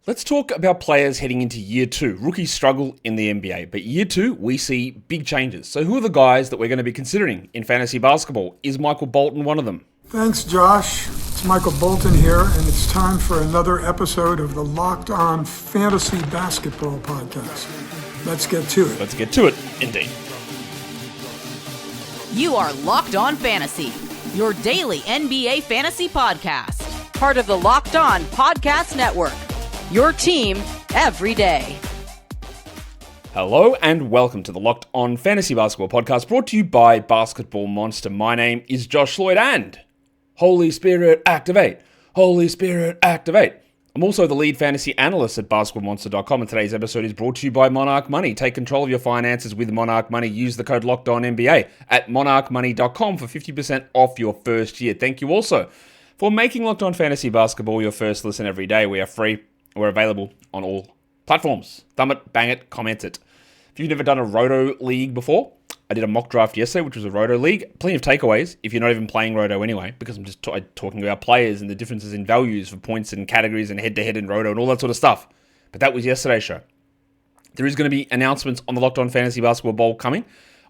Let's talk about players heading into year two. Rookies struggle in the NBA, but year two, we see big changes. So who are the guys that we're going to be considering in fantasy basketball? Is Michael Bolton one of them? Thanks, Josh. It's Michael Bolton here, and it's time for another episode of the Locked On Fantasy Basketball Podcast. Let's get to it. Let's get to it, indeed. You are Locked On Fantasy, your daily NBA fantasy podcast. Part of the Locked On Podcast Network. Your team every day. Hello and welcome to the Locked On Fantasy Basketball Podcast, brought to you by Basketball Monster. My name is Josh Lloyd, and Holy Spirit activate! Holy Spirit activate! I'm also the lead fantasy analyst at basketballmonster.com, and today's episode is brought to you by Monarch Money. Take control of your finances with Monarch Money. Use the code LOCKEDONNBA at monarchmoney.com for 50% off your first year. Thank you also for making Locked On Fantasy Basketball your first listen every day. We are free. We're available on all platforms. Thumb it, bang it, comment it. If you've never done a Roto League before, I did a mock draft yesterday, which was a Roto League. Plenty of takeaways if you're not even playing Roto anyway, because I'm just talking about players and the differences in values for points and categories and head-to-head in Roto and all that sort of stuff. But that was yesterday's show. There is going to be announcements on the Locked On Fantasy Basketball Bowl coming.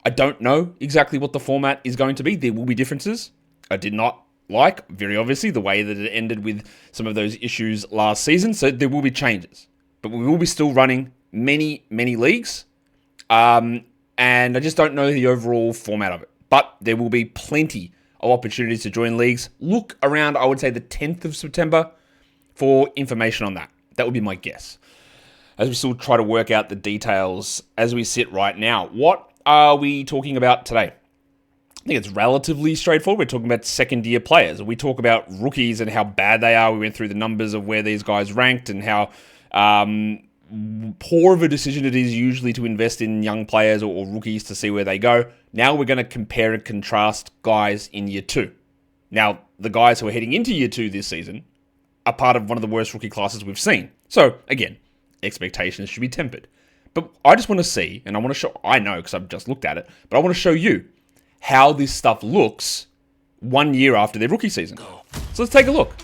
I don't know exactly what the format is going to be. There will be differences. I did not like, very obviously, the way that it ended with some of those issues last season. So there will be changes. But we will be still running many, many leagues. And I just don't know the overall format of it. But there will be plenty of opportunities to join leagues. Look around, I would say, the 10th of September for information on that. That would be my guess, as we still try to work out the details as we sit right now. What are we talking about today? I think it's relatively straightforward. We're talking about second-year players. We talk about rookies and how bad they are. We went through the numbers of where these guys ranked and how poor of a decision it is usually to invest in young players or rookies to see where they go. Now we're going to compare and contrast guys in year two. Now, the guys who are heading into year two this season are part of one of the worst rookie classes we've seen. So, again, expectations should be tempered. But I just want to see, and I want to show, I know because I've just looked at it, but I want to show you how this stuff looks 1 year after their rookie season. So let's take a look.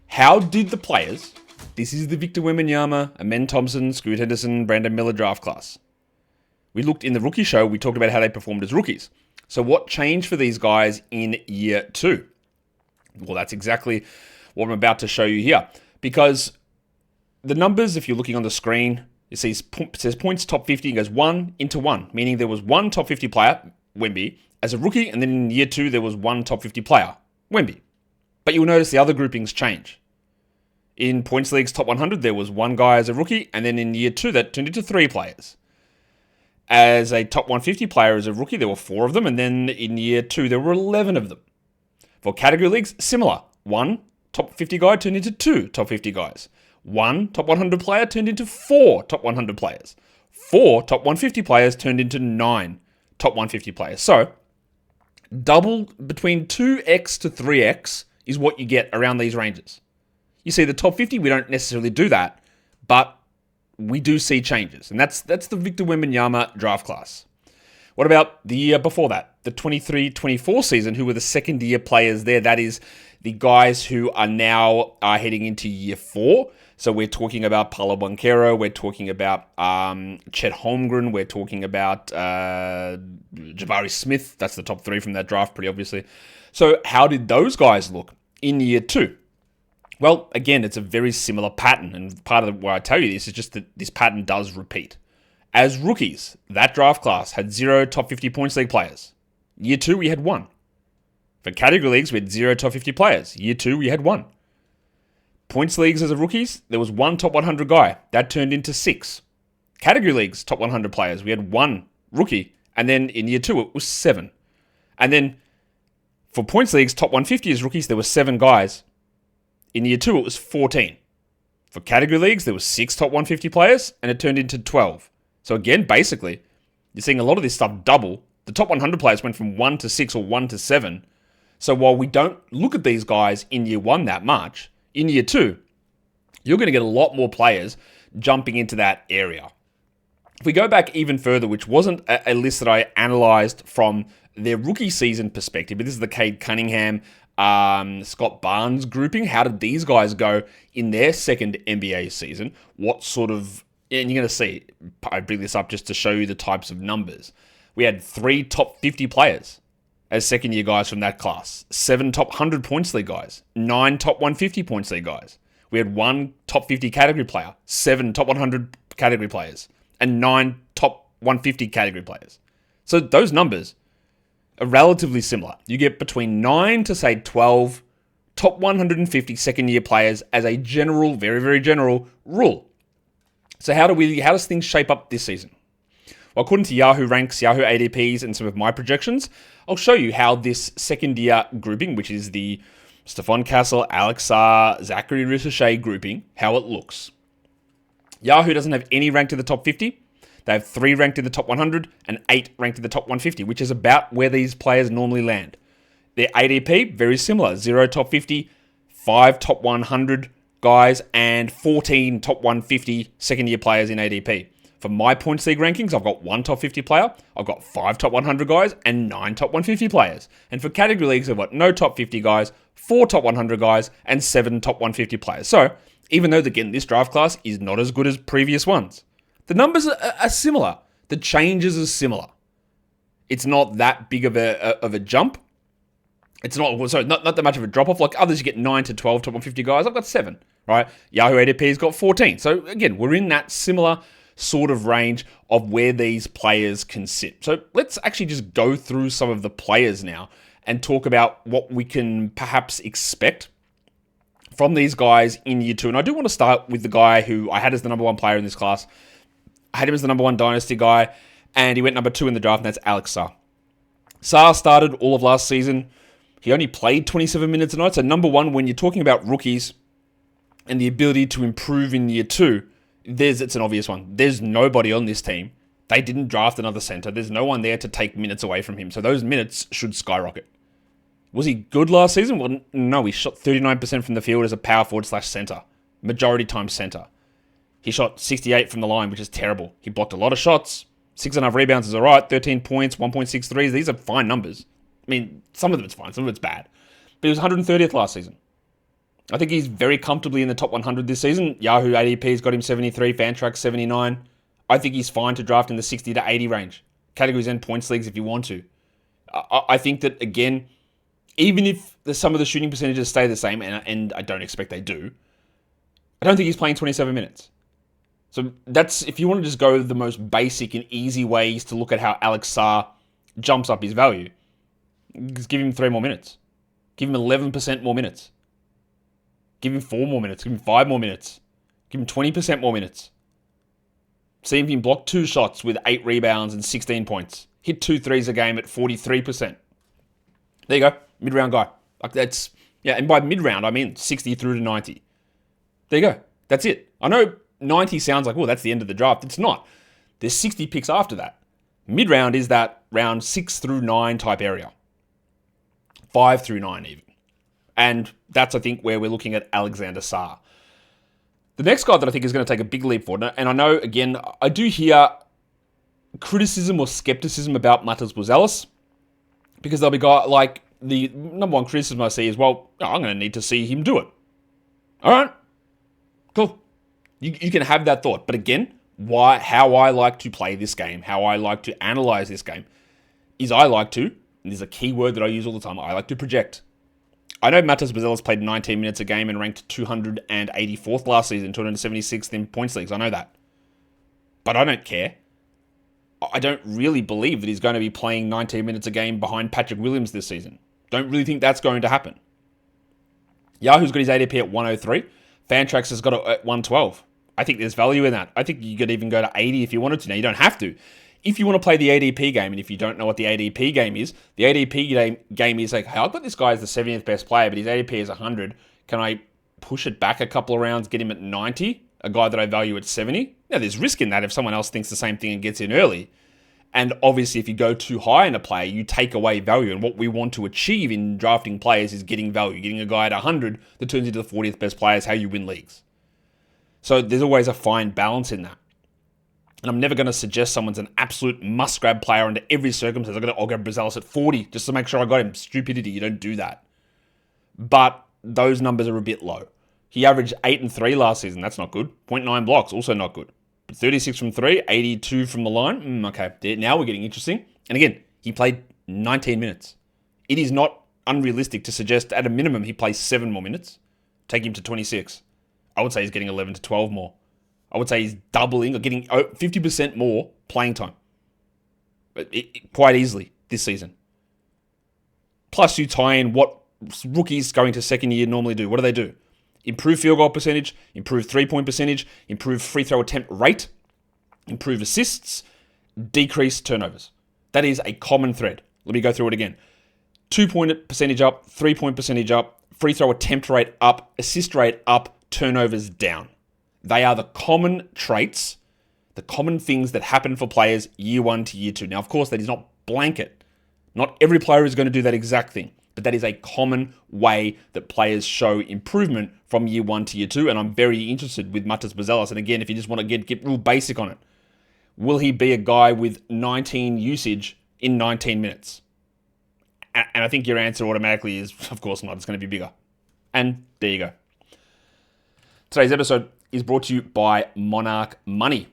How did the players, this is the Victor Wembanyama, Amen Thompson, Scoot Henderson, Brandon Miller draft class. We looked in the rookie show, we talked about how they performed as rookies. So what changed for these guys in year two? Well, that's exactly what I'm about to show you here. Because the numbers, if you're looking on the screen, it says points top 50 and goes 1 into 1, meaning there was one top 50 player, Wemby, as a rookie, and then in year two, there was one top 50 player, Wemby. But you'll notice the other groupings change. In Points League's top 100, there was one guy as a rookie, and then in year two, that turned into 3 players. As a top 150 player as a rookie, there were 4 of them, and then in year two, there were 11 of them. For category leagues, similar. One top 50 guy turned into 2 top 50 guys. One top 100 player turned into 4 top 100 players. 4 top 150 players turned into 9 top 150 players. So, double between 2x to 3x is what you get around these ranges. You see, the top 50, we don't necessarily do that, but we do see changes. And that's the Victor Wembanyama draft class. What about the year before that? The 23-24 season, who were the second-year players there? That is the guys who are now heading into year 4. So we're talking about Paolo Banchero, we're talking about Chet Holmgren, we're talking about Jabari Smith. That's the top 3 from that draft, pretty obviously. So how did those guys look in year 2? Well, again, it's a very similar pattern, and part of why I tell you this is just that this pattern does repeat. As rookies, that draft class had 0 top 50 points league players. Year 2, we had 1. For category leagues, we had 0 top 50 players. Year 2, we had 1. Points leagues as a rookies, there was 1 top 100 guy. That turned into 6. Category leagues, top 100 players, we had 1 rookie. And then in year 2, it was 7. And then for points leagues, top 150 as rookies, there were 7 guys. In year 2, it was 14. For category leagues, there was 6 top 150 players, and it turned into 12. So again, basically, you're seeing a lot of this stuff double. The top 100 players went from 1 to 6 or 1 to 7. So while we don't look at these guys in year 1 that much, in year 2, you're going to get a lot more players jumping into that area. If we go back even further, which wasn't a list that I analyzed from their rookie season perspective, but this is the Cade Cunningham Scott Barnes grouping. How did these guys go in their second NBA season? What sort of... And you're going to see, I bring this up just to show you the types of numbers. We had 3 top 50 players as second-year guys from that class. 7 top 100 points league guys. 9 top 150 points league guys. We had 1 top 50 category player. 7 top 100 category players. And 9 top 150 category players. So those numbers are relatively similar. You get between 9 to, say, 12 top 150 second-year players as a general, very, very general rule. So how does things shape up this season? Well, according to Yahoo Ranks, Yahoo ADPs, and some of my projections, I'll show you how this second-year grouping, which is the Stephon Castle, Alex Sarr, Zachary Richer grouping, how it looks. Yahoo doesn't have any ranked in the top 50. They have 3 ranked in the top 100 and 8 ranked in the top 150, which is about where these players normally land. Their ADP, very similar. 0 top 50, 5 top 100 guys, and 14 top 150 second-year players in ADP. For my points league rankings, I've got 1 top 50 player, I've got 5 top 100 guys, and 9 top 150 players. And for category leagues, I've got no top 50 guys, 4 top 100 guys, and 7 top 150 players. So, even though, again, this draft class is not as good as previous ones, the numbers are similar. The changes are similar. It's not that big of a jump. It's not that much of a drop-off. Like others, you get 9 to 12 top 150 guys. I've got 7, right? Yahoo ADP's got 14. So, again, we're in that similar sort of range of where these players can sit. So, let's actually just go through some of the players now and talk about what we can perhaps expect from these guys in year 2. And I do want to start with the guy who I had as the number 1 player in this class. I had him as the number 1 dynasty guy, and he went number 2 in the draft, and that's Alex Sarr. Sarr started all of last season. He only played 27 minutes a night. So number 1, when you're talking about rookies and the ability to improve in year 2, it's an obvious one. There's nobody on this team. They didn't draft another center. There's no one there to take minutes away from him. So those minutes should skyrocket. Was he good last season? Well, no. He shot 39% from the field as a power forward / center. Majority time center. He shot 68 from the line, which is terrible. He blocked a lot of shots. 6.5 rebounds is all right. 13 points, 1.6 threes. These are fine numbers. I mean, some of them it's fine. Some of it's bad. But he was 130th last season. I think he's very comfortably in the top 100 this season. Yahoo ADP's got him 73. Fantrax 79. I think he's fine to draft in the 60 to 80 range. Categories and points leagues if you want to. I think that, again, even if some of the shooting percentages stay the same, and I don't expect they do, I don't think he's playing 27 minutes. So that's, if you want to just go the most basic and easy ways to look at how Alex Sarr jumps up his value, just give him 3 more minutes. Give him 11% more minutes. Give him 4 more minutes. Give him 5 more minutes. Give him 20% more minutes. See if he can block 2 shots with 8 rebounds and 16 points. Hit 2 threes a game at 43%. There you go. Mid-round guy. Like that's, yeah, and by mid-round, I mean 60 through to 90. There you go. That's it. I know 90 sounds like, well, that's the end of the draft. It's not. There's 60 picks after that. Mid-round is that round 6 through 9 type area. 5 through 9 even. And that's, I think, where we're looking at Alexander Sarr. The next guy that I think is going to take a big leap forward, and I know, again, I do hear criticism or skepticism about Buzelis, because there'll be guys like the number 1 criticism I see is, well, I'm going to need to see him do it. All right, cool. You can have that thought, but again, how I like to play this game, how I like to analyze this game, is I like to, and there's a key word that I use all the time, I like to project. I know Buzelis played 19 minutes a game and ranked 284th last season, 276th in points leagues. I know that. But I don't care. I don't really believe that he's going to be playing 19 minutes a game behind Patrick Williams this season. Don't really think that's going to happen. Yahoo's got his ADP at 103. Fantrax has got it at 112. I think there's value in that. I think you could even go to 80 if you wanted to. Now, you don't have to. If you want to play the ADP game, and if you don't know what the ADP game is, the ADP game is like, hey, I've got this guy as the 70th best player, but his ADP is 100. Can I push it back a couple of rounds, get him at 90? A guy that I value at 70? Now, there's risk in that if someone else thinks the same thing and gets in early. And obviously, if you go too high in a player, you take away value. And what we want to achieve in drafting players is getting value. Getting a guy at 100 that turns into the 40th best player is how you win leagues. So there's always a fine balance in that. And I'm never going to suggest someone's an absolute must-grab player under every circumstance. I'll grab Buzelis at 40 just to make sure I got him. Stupidity. You don't do that. but those numbers are a bit low. He averaged 8 and 3 last season. That's not good. 0.9 blocks, also not good. But 36 from 3, 82 from the line. Okay, now we're getting interesting. And again, he played 19 minutes. It is not unrealistic to suggest at a minimum he plays 7 more minutes. Take him to 26. I would say he's getting 11 to 12 more. I would say he's doubling or getting 50% more playing time. Quite easily this season. Plus you tie in what rookies going to second year normally do. What do? Improve field goal percentage, improve three-point percentage, improve free throw attempt rate, improve assists, decrease turnovers. That is a common thread. Let me go through it again. 2-point percentage up, 3-point percentage up, free throw attempt rate up, assist rate up, turnovers down. They are the common traits, the common things that happen for players year 1 to year 2. Now, of course, that is not blanket. Not every player is going to do that exact thing, but that is a common way that players show improvement from year 1 to year 2, and I'm very interested with Buzelis. And again, if you just want to get real basic on it, will he be a guy with 19 usage in 19 minutes? And I think your answer automatically is, of course not. It's going to be bigger. And there you go. Today's episode is brought to you by Monarch Money.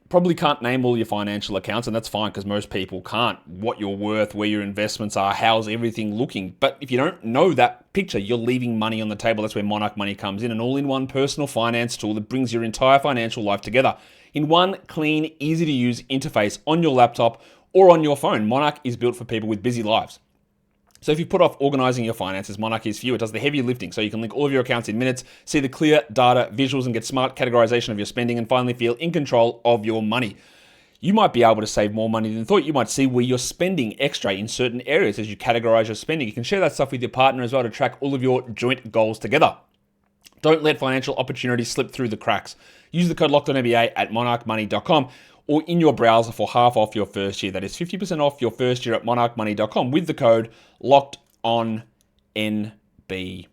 Probably can't name all your financial accounts, and that's fine because most people can't. What you're worth, where your investments are, how's everything looking. But if you don't know that picture, you're leaving money on the table. That's where Monarch Money comes in, an all-in-one personal finance tool that brings your entire financial life together in one clean, easy-to-use interface on your laptop or on your phone. Monarch is built for people with busy lives. So if you put off organizing your finances, Monarch is for you. It does the heavy lifting, so you can link all of your accounts in minutes, see the clear data, visuals, and get smart categorization of your spending, and finally feel in control of your money. You might be able to save more money than thought. You might see where you're spending extra in certain areas as you categorize your spending. You can share that stuff with your partner as well to track all of your joint goals together. Don't let financial opportunities slip through the cracks. Use the code LOCKEDONNBA at monarchmoney.com or in your browser for half off your first year. That is 50% off your first year at monarchmoney.com with the code LOCKEDONNBA.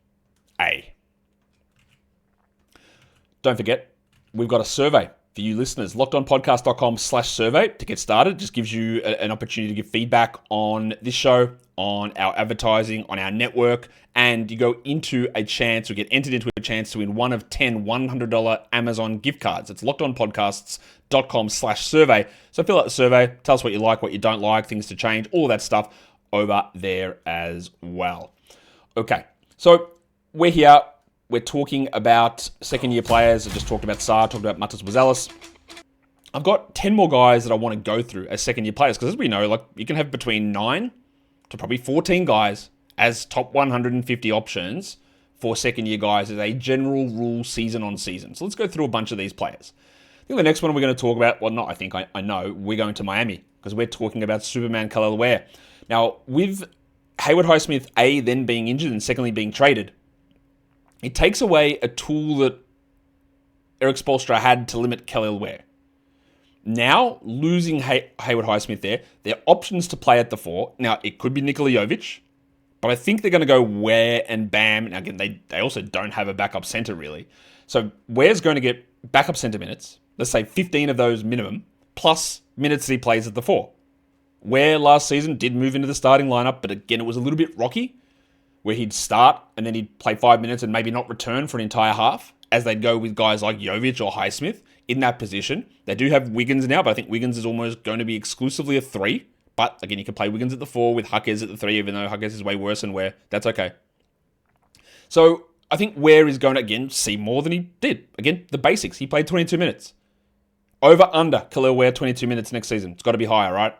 Don't forget, we've got a survey for you listeners. LockedOnPodcast.com/survey to get started. It just gives you an opportunity to give feedback on this show, on our advertising, on our network, and you go into a chance or get entered into a chance to win one of 10 $100 Amazon gift cards. It's LockedOnPodcasts.com/survey. So fill out the survey, tell us what you like, what you don't like, things to change, all that stuff over there as well. Okay, so we're here. We're talking about second-year players. I just talked about Sarr, talked about Buzelis. I've got 10 more guys that I want to go through as second-year players because, as we know, like you can have between 9 to probably 14 guys as top 150 options for second-year guys as a general rule season on season. So let's go through a bunch of these players. I think the next one we're going to talk about, well, not I think, I know, we're going to Miami because we're talking about Superman Kel'el Ware. Now, with Haywood Highsmith, A, then being injured and secondly being traded, it takes away a tool that Eric Spoelstra had to limit Kel'el Ware. Now, losing Haywood Highsmith there are options to play at the 4. Now, it could be Nikola Jovic, but I think they're going to go Ware and Bam. Now, again, they also don't have a backup center, really. So, Ware's going to get backup center minutes, let's say 15 of those minimum, plus minutes that he plays at the 4. Ware last season did move into the starting lineup, but again, it was a little bit rocky, where he'd start and then he'd play 5 minutes and maybe not return for an entire half, as they'd go with guys like Jovic or Highsmith in that position. They do have Wiggins now, but I think Wiggins is almost going to be exclusively a 3. But again, you can play Wiggins at the 4 with Huckers at the 3, even though Huckers is way worse than Ware. That's okay. So I think Ware is going to, again, see more than he did. Again, the basics. He played 22 minutes. Over, under, Kel'el Ware 22 minutes next season. It's got to be higher, right?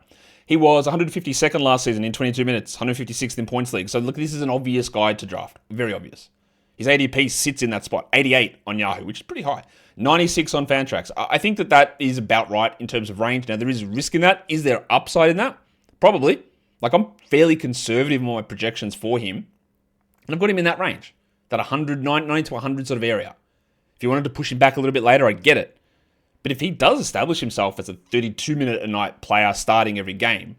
He was 152nd last season in 22 minutes, 156th in points league. So look, this is an obvious guy to draft. Very obvious. His ADP sits in that spot. 88 on Yahoo, which is pretty high. 96 on Fantrax. I think that is about right in terms of range. Now, there is risk in that. Is there upside in that? Probably. Like, I'm fairly conservative in my projections for him. And I've got him in that range. That 90 to 100 sort of area. If you wanted to push him back a little bit later, I get it. But if he does establish himself as a 32-minute-a-night player starting every game,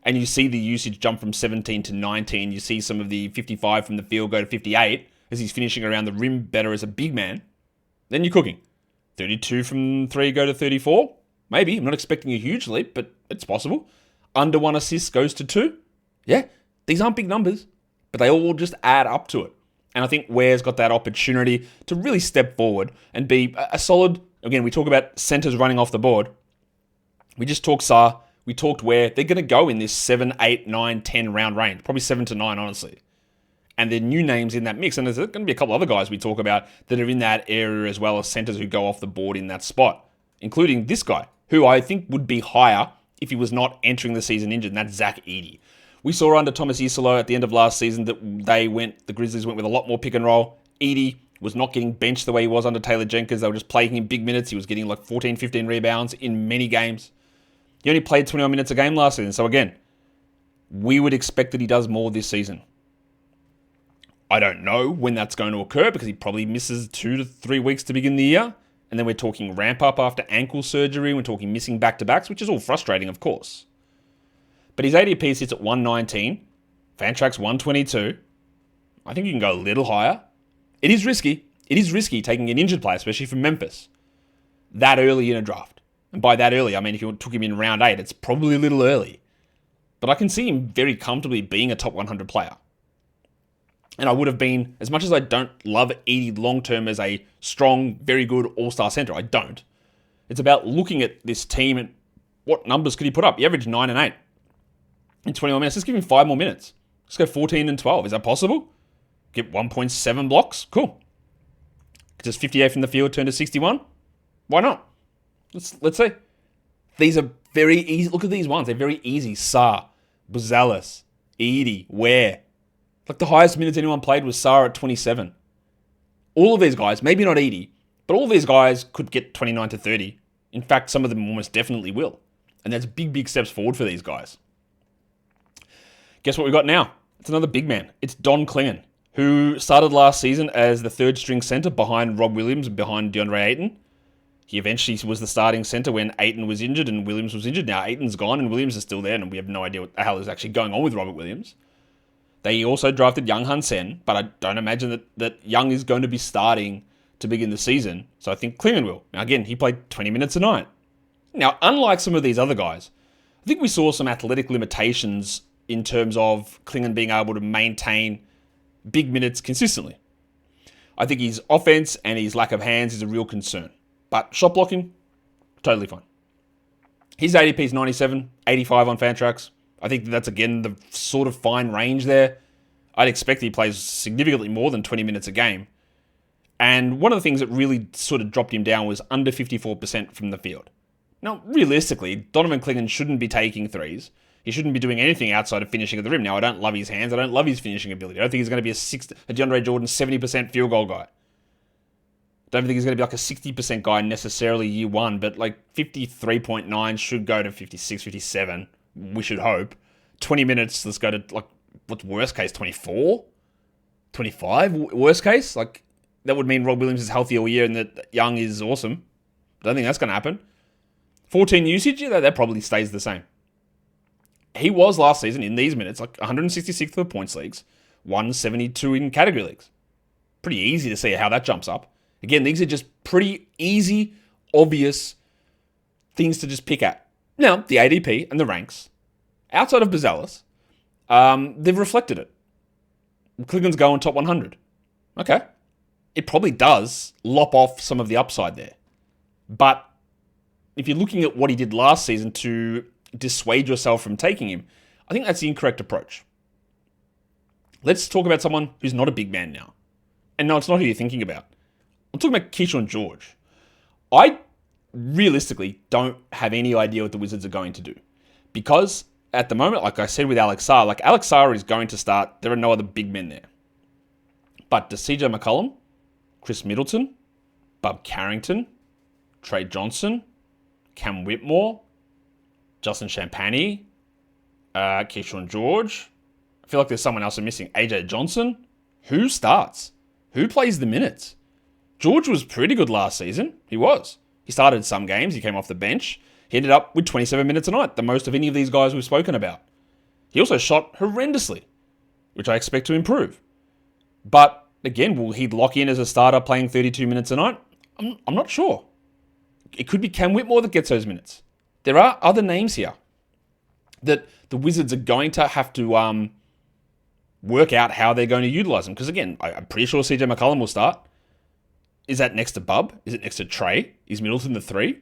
and you see the usage jump from 17 to 19, you see some of the 55 from the field go to 58 as he's finishing around the rim better as a big man, then you're cooking. 32 from 3 go to 34? Maybe. I'm not expecting a huge leap, but it's possible. Under 1 assist goes to 2? Yeah, these aren't big numbers, but they all just add up to it. And I think Ware's got that opportunity to really step forward and be a solid, again, we talk about centers running off the board. We just talked Sarr, we talked Ware. They're going to go in this 7, 8, 9, 10 round range, probably 7 to 9, honestly. And there are new names in that mix. And there's going to be a couple other guys we talk about that are in that area as well as centers who go off the board in that spot, including this guy, who I think would be higher if he was not entering the season injured, and that's Zach Edey. We saw under Thomas Isolo at the end of last season that the Grizzlies went with a lot more pick and roll. Edey was not getting benched the way he was under Taylor Jenkins. They were just playing him big minutes. He was getting like 14, 15 rebounds in many games. He only played 21 minutes a game last season. So again, we would expect that he does more this season. I don't know when that's going to occur because he probably misses 2 to 3 weeks to begin the year. And then we're talking ramp up after ankle surgery. We're talking missing back-to-backs, which is all frustrating, of course. But his ADP sits at 119. Fantrax 122. I think you can go a little higher. It is risky. It is risky taking an injured player, especially from Memphis, that early in a draft. And by that early, I mean if you took him in round 8, it's probably a little early. But I can see him very comfortably being a top 100 player. And I would have been, as much as I don't love Edey long-term as a strong, very good all-star center, I don't. It's about looking at this team and what numbers could he put up? He averaged 9 and 8 in 21 minutes. Let's give him 5 more minutes. Let's go 14 and 12. Is that possible? Get 1.7 blocks? Cool. Does 58 from the field turn to 61? Why not? Let's see. These are very easy. Look at these ones. They're very easy. Sarr, Buzelis, Edey, Ware. Like the highest minutes anyone played was Sarr at 27. All of these guys, maybe not Edey, but all of these guys could get 29 to 30. In fact, some of them almost definitely will. And that's big, big steps forward for these guys. Guess what we've got now? It's another big man. It's Don Clingan, who started last season as the third string center behind Rob Williams and behind DeAndre Ayton. He eventually was the starting center when Ayton was injured and Williams was injured. Now Ayton's gone and Williams is still there, and we have no idea what the hell is actually going on with Robert Williams. They also drafted Young Hun Sen, but I don't imagine that Young is going to be starting to begin the season. So I think Clingan will. Now again, he played 20 minutes a night. Now, unlike some of these other guys, I think we saw some athletic limitations in terms of Clingan being able to maintain big minutes consistently. I think his offense and his lack of hands is a real concern. But shot blocking, totally fine. His ADP is 97, 85 on Fantrax. I think that's, again, the sort of fine range there. I'd expect he plays significantly more than 20 minutes a game. And one of the things that really sort of dropped him down was under 54% from the field. Now, realistically, Donovan Clingan shouldn't be taking threes. He shouldn't be doing anything outside of finishing at the rim. Now, I don't love his hands. I don't love his finishing ability. I don't think he's going to be a DeAndre Jordan 70% field goal guy. I don't think he's going to be like a 60% guy necessarily year one, but like 53.9 should go to 56, 57. We should hope. 20 minutes, let's go to, like, what's worst case, 24? 25? Worst case? Like, that would mean Rob Williams is healthy all year and that Young is awesome. I don't think that's going to happen. 14 usage, yeah, that probably stays the same. He was last season in these minutes, like 166 for the points leagues, 172 in category leagues. Pretty easy to see how that jumps up. Again, these are just pretty easy, obvious things to just pick at. Now, the ADP and the ranks, outside of Buzelis, they've reflected it. Clingan's going top 100. Okay. It probably does lop off some of the upside there. But if you're looking at what he did last season to dissuade yourself from taking him, I think that's the incorrect approach. Let's talk about someone who's not a big man now. And no, it's not who you're thinking about. I'm talking about Kyshawn George. I realistically don't have any idea what the Wizards are going to do. Because at the moment, like I said with Alex Sarr is going to start. There are no other big men there. But does CJ McCollum, Chris Middleton, Bub Carrington, Trey Johnson, Cam Whitmore, Justin Champagny, Kyshawn George, I feel like there's someone else I'm missing, AJ Johnson. Who starts? Who plays the minutes? George was pretty good last season. He was. He started some games. He came off the bench. He ended up with 27 minutes a night, the most of any of these guys we've spoken about. He also shot horrendously, which I expect to improve. But again, will he lock in as a starter playing 32 minutes a night? I'm not sure. It could be Cam Whitmore that gets those minutes. There are other names here that the Wizards are going to have to work out how they're going to utilize him. Because again, I'm pretty sure CJ McCollum will start. Is that next to Bub? Is it next to Trey? Is Middleton the 3?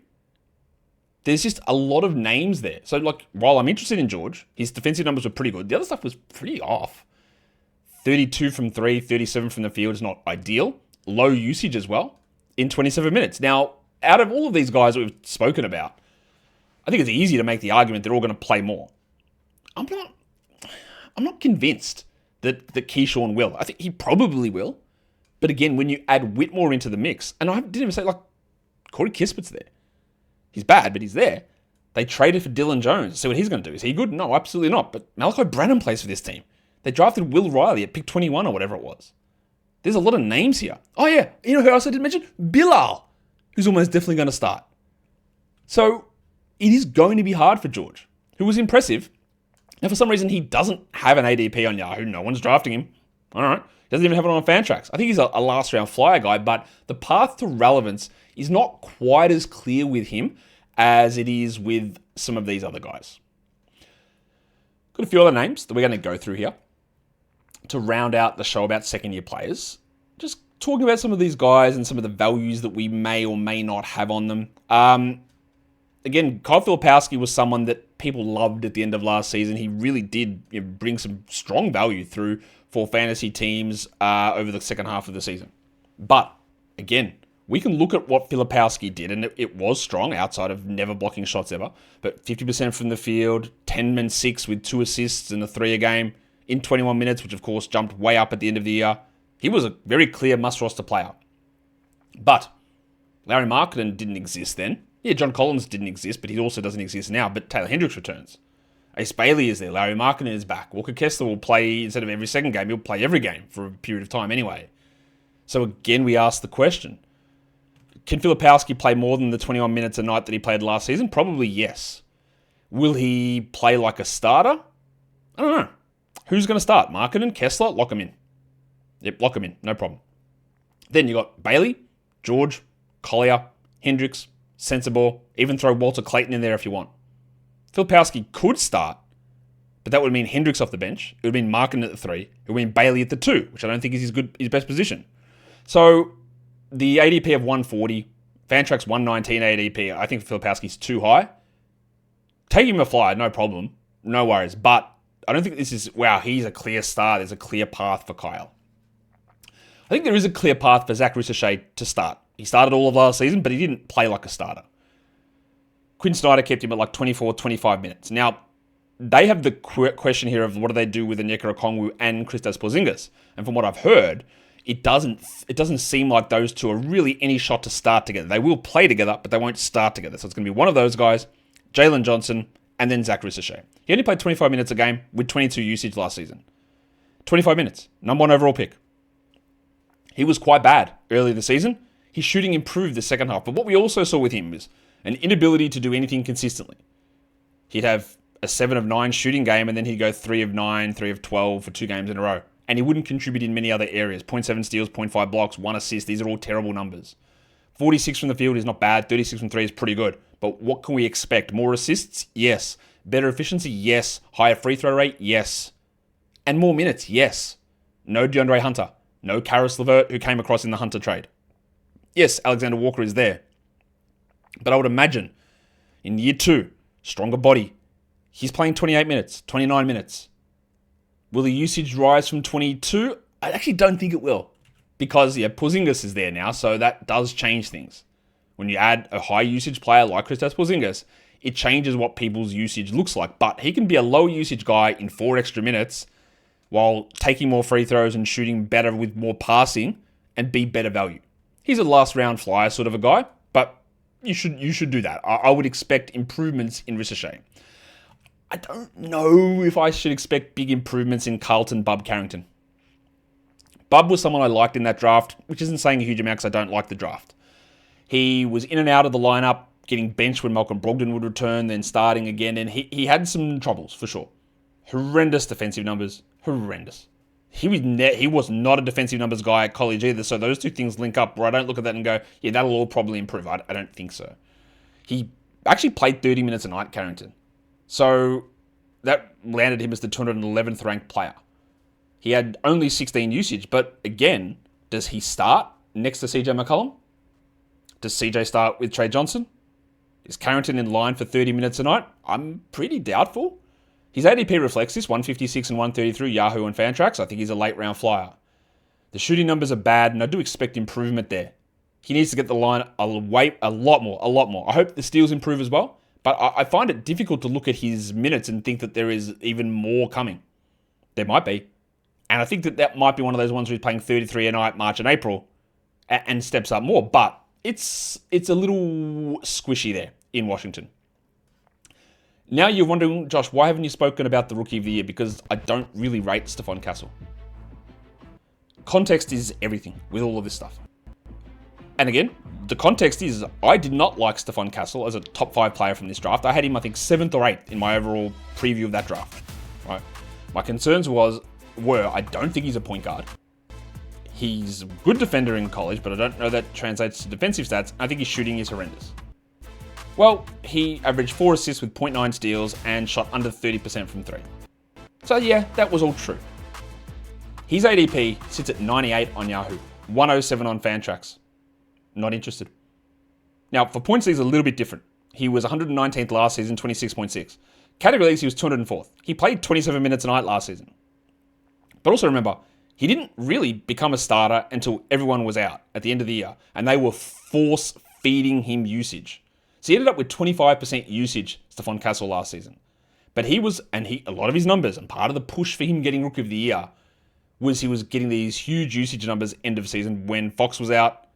There's just a lot of names there. So, like, while I'm interested in George, his defensive numbers were pretty good. The other stuff was pretty off. 32 from 3, 37 from the field is not ideal. Low usage as well in 27 minutes. Now, out of all of these guys that we've spoken about, I think it's easy to make the argument they're all going to play more. I'm not convinced that Kyshawn will. I think he probably will. But again, when you add Whitmore into the mix, and I didn't even say, like, Corey Kispert's there. He's bad, but he's there. They traded for Dylan Jones. See what he's going to do. Is he good? No, absolutely not. But Malachi Branham plays for this team. They drafted Will Riley at pick 21 or whatever it was. There's a lot of names here. Oh, yeah. You know who else I didn't mention? Bilal, who's almost definitely going to start. So it is going to be hard for George, who was impressive. Now, for some reason, he doesn't have an ADP on Yahoo. No one's drafting him. All right. He doesn't even have it on Fantrax. I think he's a last-round flyer guy, but the path to relevance is not quite as clear with him as it is with some of these other guys. Got a few other names that we're going to go through here to round out the show about second-year players. Just talking about some of these guys and some of the values that we may or may not have on them. Again, Kyle Filipowski was someone that people loved at the end of last season. He really did bring some strong value through for fantasy teams over the second half of the season. But, again, we can look at what Filipowski did, and it was strong outside of never blocking shots ever. But 50% from the field, 10 and 6 with 2 assists and a 3 a game in 21 minutes, which of course jumped way up at the end of the year. He was a very clear must-roster player. But Larry Markkinen didn't exist then. Yeah, John Collins didn't exist, but he also doesn't exist now. But Taylor Hendricks returns. Ace Bailey is there. Larry Markkinen is back. Walker Kessler will play, instead of every second game, he'll play every game for a period of time anyway. So again, we ask the question, can Filipowski play more than the 21 minutes a night that he played last season? Probably yes. Will he play like a starter? I don't know. Who's going to start? Markkinen, Kessler? Lock him in. Yep, lock him in. No problem. Then you got Bailey, George, Collier, Hendricks, Sensible. Even throw Walter Clayton in there if you want. Filipowski could start, but that would mean Hendricks off the bench. It would mean Markkinen at the 3. It would mean Bailey at the 2, which I don't think is his best position. So the ADP of 140, Fantrax 119 ADP, I think Filipowski's too high. Take him a flyer, no problem. No worries. But I don't think this is, wow, he's a clear star. There's a clear path for Kyle. I think there is a clear path for Zach Ricochet to start. He started all of last season, but he didn't play like a starter. Quinn Snyder kept him at like 24, 25 minutes. Now, they have the question here of what do they do with Onyeka Okongwu and Kristaps Porzingis. And from what I've heard, it doesn't seem like those two are really any shot to start together. They will play together, but they won't start together. So it's going to be one of those guys, Jalen Johnson, and then Zach Ricochet. He only played 25 minutes a game with 22 usage last season. 25 minutes, number 1 overall pick. He was quite bad early in the season. His shooting improved the second half. But what we also saw with him was an inability to do anything consistently. He'd have a 7 of 9 shooting game, and then he'd go 3 of 9, 3 of 12 for 2 games in a row. And he wouldn't contribute in many other areas. 0.7 steals, 0.5 blocks, 1 assist. These are all terrible numbers. 46 from the field is not bad. 36 from 3 is pretty good. But what can we expect? More assists? Yes. Better efficiency? Yes. Higher free throw rate? Yes. And more minutes? Yes. No DeAndre Hunter. No Karis LeVert, who came across in the Hunter trade. Yes, Alexander Walker is there. But I would imagine in year 2, stronger body. He's playing 28 minutes, 29 minutes. Will the usage rise from 22? I actually don't think it will. Because, Porzingis is there now, so that does change things. When you add a high usage player like Kristaps Porzingis, it changes what people's usage looks like. But he can be a low usage guy in 4 extra minutes while taking more free throws and shooting better with more passing and be better value. He's a last round flyer sort of a guy, but you should do that. I would expect improvements in Ricochet. I don't know if I should expect big improvements in Carlton Bub Carrington. Bub was someone I liked in that draft, which isn't saying a huge amount because I don't like the draft. He was in and out of the lineup, getting benched when Malcolm Brogdon would return, then starting again, and he had some troubles for sure. Horrendous defensive numbers. Horrendous. He was not a defensive numbers guy at college either, so those two things link up where I don't look at that and go, yeah, that'll all probably improve. I don't think so. He actually played 30 minutes a night, Carrington. So that landed him as the 211th ranked player. He had only 16 usage, but again, does he start next to CJ McCollum? Does CJ start with Trey Johnson? Is Carrington in line for 30 minutes a night? I'm pretty doubtful. His ADP reflects this, 156 and 133, Yahoo and Fantrax. I think he's a late round flyer. The shooting numbers are bad, and I do expect improvement there. He needs to get the line a lot more. I hope the steals improve as well, but I find it difficult to look at his minutes and think that there is even more coming. There might be. And I think that might be one of those ones where he's playing 33 a night, March and April, and steps up more. But it's a little squishy there in Washington. Now you're wondering, Josh, why haven't you spoken about the Rookie of the Year? Because I don't really rate Stephon Castle. Context is everything with all of this stuff. And again, the context is I did not like Stephon Castle as a top 5 player from this draft. I had him, I think, 7th or 8th in my overall preview of that draft. Right? My concerns were I don't think he's a point guard. He's a good defender in college, but I don't know that translates to defensive stats. I think his shooting is horrendous. Well, he averaged 4 assists with 0.9 steals and shot under 30% from 3. So yeah, that was all true. His ADP sits at 98 on Yahoo, 107 on Fantrax. Not interested. Now, for points, he's a little bit different. He was 119th last season, 26.6. Category leagues, he was 204th. He played 27 minutes a night last season. But also remember, he didn't really become a starter until everyone was out at the end of the year, and they were force-feeding him usage. So he ended up with 25% usage, Stephon Castle, last season. But a lot of his numbers, and part of the push for him getting Rookie of the Year, was he was getting these huge usage numbers end of season when Fox was out,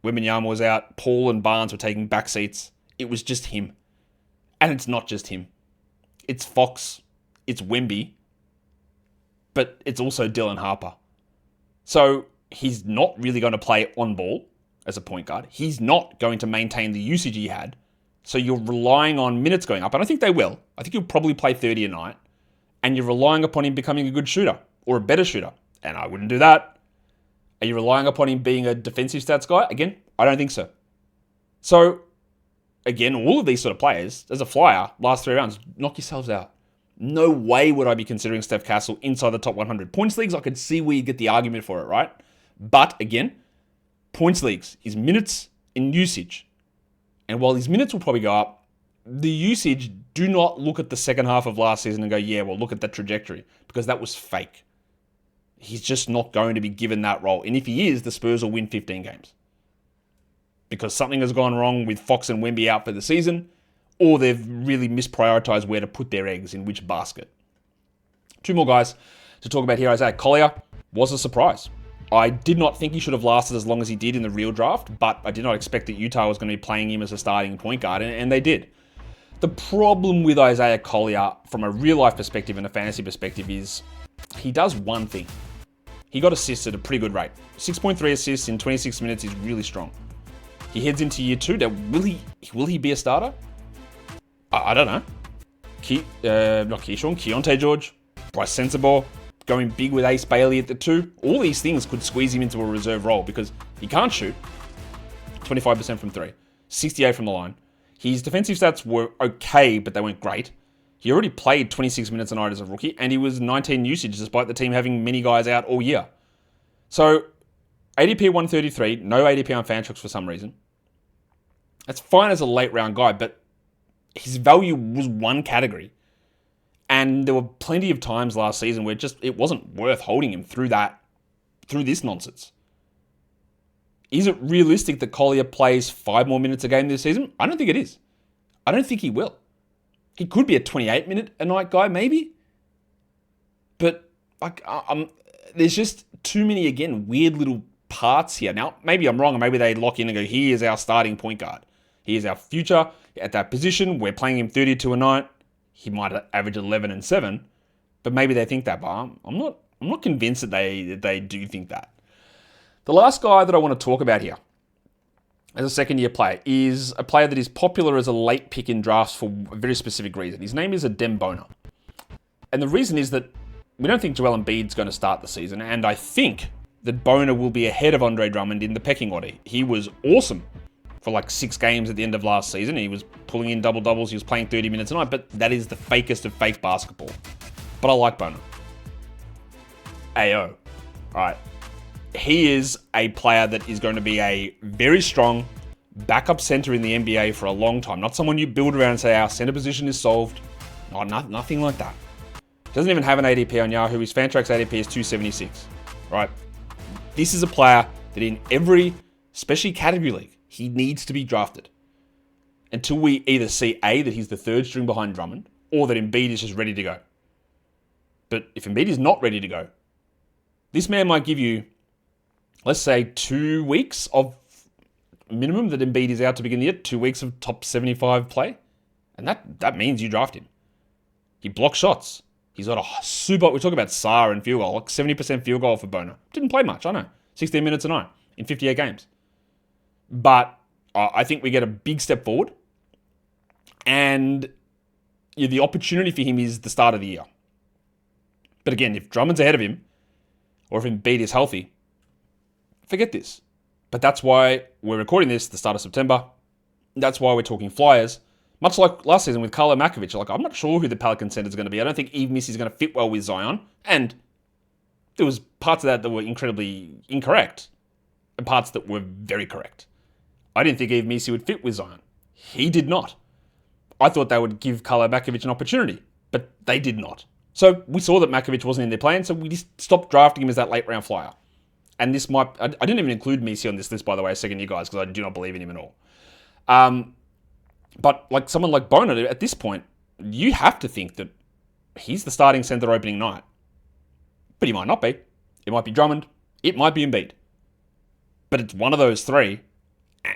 Wembanyama was out, Paul and Barnes were taking back seats. It was just him. And it's not just him. It's Fox, it's Wemby, but it's also Dylan Harper. So he's not really going to play on ball as a point guard. He's not going to maintain the usage he had. So you're relying on minutes going up. And I think they will. I think he'll probably play 30 a night. And you're relying upon him becoming a good shooter or a better shooter. And I wouldn't do that. Are you relying upon him being a defensive stats guy? Again, I don't think so. So, again, all of these sort of players, as a flyer, last 3 rounds, knock yourselves out. No way would I be considering Steph Castle inside the top 100. Points leagues, I could see where you get the argument for it, right? But, again, points leagues is minutes and usage. And while his minutes will probably go up, the usage, do not look at the second half of last season and go, yeah, well, look at that trajectory, because that was fake. He's just not going to be given that role. And if he is, the Spurs will win 15 games. Because something has gone wrong with Fox and Wemby out for the season, or they've really misprioritized where to put their eggs in which basket. 2 more guys to talk about here. Isaiah Collier was a surprise. I did not think he should have lasted as long as he did in the real draft, but I did not expect that Utah was going to be playing him as a starting point guard, and they did. The problem with Isaiah Collier from a real-life perspective and a fantasy perspective is he does one thing. He got assists at a pretty good rate. 6.3 assists in 26 minutes is really strong. He heads into year 2. Now, will he be a starter? I don't know. Kyshawn George, Bryce Sensabaugh, going big with Ace Bailey at the 2. All these things could squeeze him into a reserve role because he can't shoot. 25% from 3. 68 from the line. His defensive stats were okay, but they weren't great. He already played 26 minutes a night as a rookie, and he was 19 usage despite the team having many guys out all year. So, ADP 133, no ADP on Fantrax for some reason. That's fine as a late round guy, but his value was one category. And there were plenty of times last season where it wasn't worth holding him through this nonsense. Is it realistic that Collier plays 5 more minutes a game this season? I don't think it is. I don't think he will. He could be a 28-minute-a-night guy, maybe. But there's just too many, again, weird little parts here. Now, maybe I'm wrong, and maybe they lock in and go, he is our starting point guard. He is our future at that position. We're playing him 32 a night. He might average 11 and 7, but maybe they think that. But I'm not convinced that they do think that. The last guy that I want to talk about here as a second-year player is a player that is popular as a late pick in drafts for a very specific reason. His name is Adem Bona. And the reason is that we don't think Joel Embiid's going to start the season, and I think that Bona will be ahead of Andre Drummond in the pecking order. He was awesome for like 6 games at the end of last season. He was pulling in double-doubles. He was playing 30 minutes a night, but that is the fakest of fake basketball. But I like Bona. AO. All right. He is a player that is going to be a very strong backup center in the NBA for a long time. Not someone you build around and say, our center position is solved. Nothing like that. Doesn't even have an ADP on Yahoo. His Fantrax ADP is 276. Right? This is a player that in every, especially category league, he needs to be drafted. Until we either see A, that he's the third string behind Drummond, or that Embiid is just ready to go. But if Embiid is not ready to go, this man might give you, let's say, 2 weeks of minimum that Embiid is out to begin the year, 2 weeks of top 75 play. And that means you draft him. He blocks shots. He's got a super, we're talking about Sarr and field goal, like 70% field goal for Bona. Didn't play much, I know. 16 minutes a night in 58 games. But I think we get a big step forward. And the opportunity for him is the start of the year. But again, if Drummond's ahead of him, or if Embiid is healthy, forget this. But that's why we're recording this the start of September. That's why we're talking Flyers. Much like last season with Karlo Makovic. Like, I'm not sure who the Pelican center is going to be. I don't think Eve Missy is going to fit well with Zion. And there was parts of that were incredibly incorrect. And parts that were very correct. I didn't think Eve Missy would fit with Zion. He did not. I thought they would give Karlo Makovic an opportunity. But they did not. So we saw that Makovic wasn't in their plan, so we just stopped drafting him as that late round flyer. And this might, I didn't even include Misi on this list, by the way, second year guys, because I do not believe in him at all. But like someone like Bona, at this point, you have to think that he's the starting center opening night. But he might not be. It might be Drummond. It might be Embiid. But it's one of those three.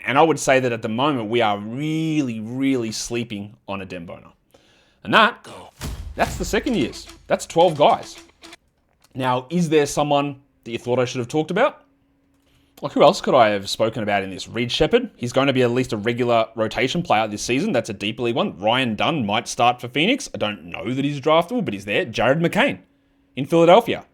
And I would say that at the moment, we are really, really sleeping on Adem Bona. And that's the second years. That's 12 guys. Now, is there someone that you thought I should have talked about? Like, who else could I have spoken about in this? Reed Shepherd. He's going to be at least a regular rotation player this season. That's a deep league one. Ryan Dunn might start for Phoenix. I don't know that he's draftable, but he's there. Jared McCain in Philadelphia.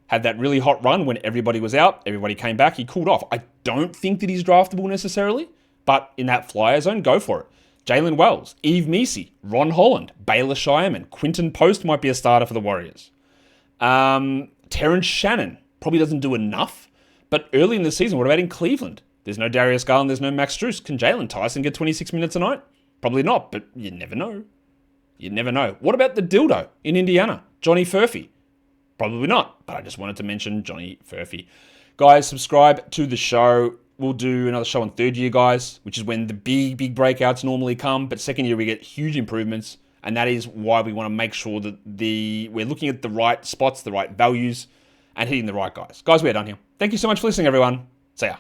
Had that really hot run when everybody was out. Everybody came back. He cooled off. I don't think that he's draftable necessarily, but in that flyer zone, go for it. Jalen Wells, Eve Misi, Ron Holland, Baylor Shireman, Quinton Post might be a starter for the Warriors. Terrence Shannon probably doesn't do enough, but early in the season, what about in Cleveland? There's no Darius Garland, there's no Max Strus. Can Jalen Tyson get 26 minutes a night? Probably not, but you never know. You never know. What about the dildo in Indiana? Johnny Furphy? Probably not, but I just wanted to mention Johnny Furphy. Guys, subscribe to the show. We'll do another show on third year, guys, which is when the big breakouts normally come. But second year, we get huge improvements. And that is why we want to make sure that we're looking at the right spots, the right values, and hitting the right guys. Guys, we're done here. Thank you so much for listening, everyone. See ya.